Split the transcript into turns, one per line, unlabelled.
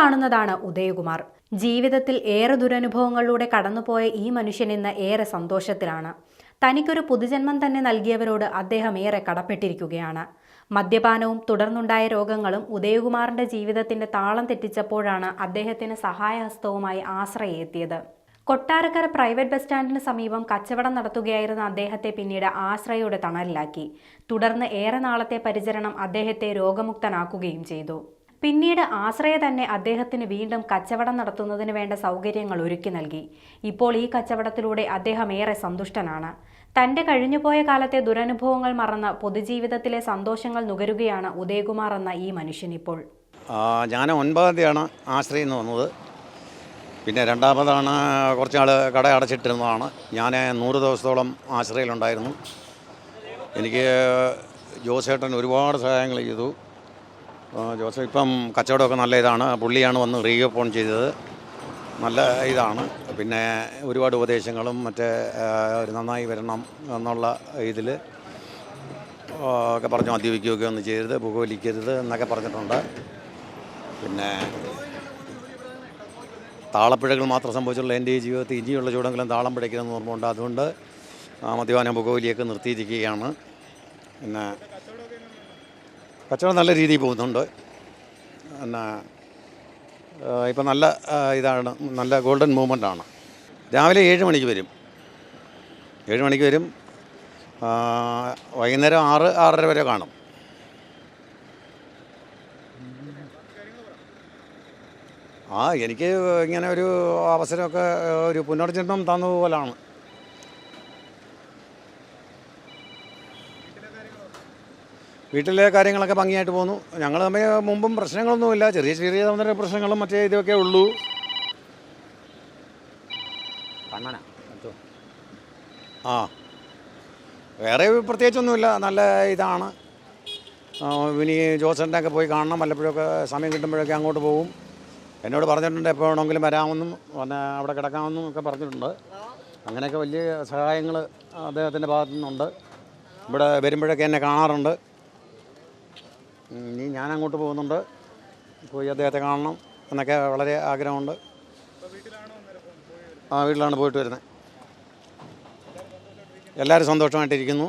കാണുന്നതാണ് ഉദയകുമാർ. ജീവിതത്തിൽ ഏറെ ദുരനുഭവങ്ങളിലൂടെ കടന്നുപോയ ഈ മനുഷ്യൻ ഇന്ന് ഏറെ സന്തോഷത്തിലാണ്. തനിക്കൊരു പുതുജന്മം തന്നെ നൽകിയവരോട് അദ്ദേഹം ഏറെ കടപ്പെട്ടിരിക്കുകയാണ്. മദ്യപാനവും തുടർന്നുണ്ടായ രോഗങ്ങളും ഉദയകുമാറിന്റെ ജീവിതത്തിന്റെ താളം തെറ്റിച്ചപ്പോഴാണ് അദ്ദേഹത്തിന് സഹായഹസ്തവുമായി ആശ്രയ എത്തിയത്. കൊട്ടാരക്കര പ്രൈവറ്റ് ബസ് സ്റ്റാൻഡിന് സമീപം കച്ചവടം നടത്തുകയായിരുന്ന അദ്ദേഹത്തെ പിന്നീട് ആശ്രയയുടെ തണലിലാക്കി. തുടർന്ന് ഏറെ നാളത്തെ പരിചരണം അദ്ദേഹത്തെ രോഗമുക്തനാക്കുകയും ചെയ്തു. പിന്നീട് ആശ്രയ തന്നെ അദ്ദേഹത്തിന് വീണ്ടും കച്ചവടം നടത്തുന്നതിന് വേണ്ട സൗകര്യങ്ങൾ ഒരുക്കി നൽകി. ഇപ്പോൾ ഈ കച്ചവടത്തിലൂടെ അദ്ദേഹം ഏറെ സന്തുഷ്ടനാണ്. തന്റെ കഴിഞ്ഞുപോയ കാലത്തെ ദുരനുഭവങ്ങൾ മറന്ന് പൊതുജീവിതത്തിലെ സന്തോഷങ്ങൾ നുകരുകയാണ് ഉദയകുമാർ എന്ന ഈ മനുഷ്യനിപ്പോൾ.
ഞാൻ 9-ാം തീയതിയാണ് ആശ്രയിൽ നിന്ന് വന്നത്. പിന്നെ 2ാമതാണ് കുറച്ച് നാൾ കട അടച്ചിട്ടിരുന്നതാണ്. ഞാൻ 100 ദിവസത്തോളം ആശ്രയിലുണ്ടായിരുന്നു. എനിക്ക് ജോസേട്ടൻ ഒരുപാട് സഹായങ്ങൾ ചെയ്തു. ജോസഫ് ഇപ്പം കച്ചവടമൊക്കെ നല്ല ഇതാണ്. പുള്ളിയാണ് വന്ന് റീഓപ്പൺ ചെയ്തത്. നല്ല ഇതാണ്. പിന്നെ ഒരുപാട് ഉപദേശങ്ങളും മറ്റേ നന്നായി വരണം എന്നുള്ള ഇതിൽ ഒക്കെ പറഞ്ഞു. മദ്യപിക്കുകയൊക്കെ ഒന്നും ചെയ്യരുത്, പുകവലിക്കരുത് എന്നൊക്കെ പറഞ്ഞിട്ടുണ്ട്. പിന്നെ താളപ്പിഴകൾ മാത്രം സംഭവിച്ചുള്ള എൻ്റെ ഈ ജീവിതത്തിൽ ഇനിയുള്ള ചൂടെങ്കിലും താളം പിഴയ്ക്കണമെന്ന് ഓർമ്മയുണ്ട്. അതുകൊണ്ട് മദ്യപാനം പുകവലിയൊക്കെ നിർത്തിയിരിക്കുകയാണ്. പിന്നെ കച്ചവടം നല്ല രീതിയിൽ പോകുന്നുണ്ട്. പിന്നെ ഇപ്പം നല്ല ഇതാണ്, നല്ല ഗോൾഡൻ മൂവ്മെൻ്റാണ്. രാവിലെ 7 മണിക്ക് വരും. 7 മണിക്ക് വരും. വൈകുന്നേരം 6-6:30 വരെ കാണും. എനിക്ക് ഇങ്ങനെ ഒരു അവസരമൊക്കെ ഒരു പുനർജന്മം തന്നതുപോലാണ്. വീട്ടിലെ കാര്യങ്ങളൊക്കെ ഭംഗിയായിട്ട് പോകുന്നു. ഞങ്ങൾ തമ്മിൽ മുമ്പും പ്രശ്നങ്ങളൊന്നുമില്ല. ചെറിയ ചെറിയ തമ്മിൽ പ്രശ്നങ്ങളും മറ്റേ ഇതൊക്കെ ഉള്ളൂ. വേറെ പ്രത്യേകിച്ചൊന്നുമില്ല. നല്ല ഇതാണ്. ഇനി ജോസേട്ടനൊക്കെ പോയി കാണണം. വല്ലപ്പോഴൊക്കെ സമയം കിട്ടുമ്പോഴൊക്കെ അങ്ങോട്ട് പോകും. എന്നോട് പറഞ്ഞിട്ടുണ്ട് എപ്പോൾ വേണമെങ്കിലും വരാമെന്നും പിന്നെ അവിടെ കിടക്കാമെന്നും ഒക്കെ പറഞ്ഞിട്ടുണ്ട്. അങ്ങനെയൊക്കെ വലിയ സഹായങ്ങൾ അദ്ദേഹത്തിൻ്റെ ഭാഗത്തു നിന്നുണ്ട്. ഇവിടെ വരുമ്പോഴൊക്കെ എന്നെ കാണാറുണ്ട്. ഇനി ഞാൻ അങ്ങോട്ട് പോകുന്നുണ്ട്. പോയി അദ്ദേഹത്തെ കാണണം എന്നൊക്കെ വളരെ ആഗ്രഹമുണ്ട്. വീട്ടിലാണ് പോയിട്ട് വരുന്നത്. എല്ലാവരും സന്തോഷമായിട്ടിരിക്കുന്നു.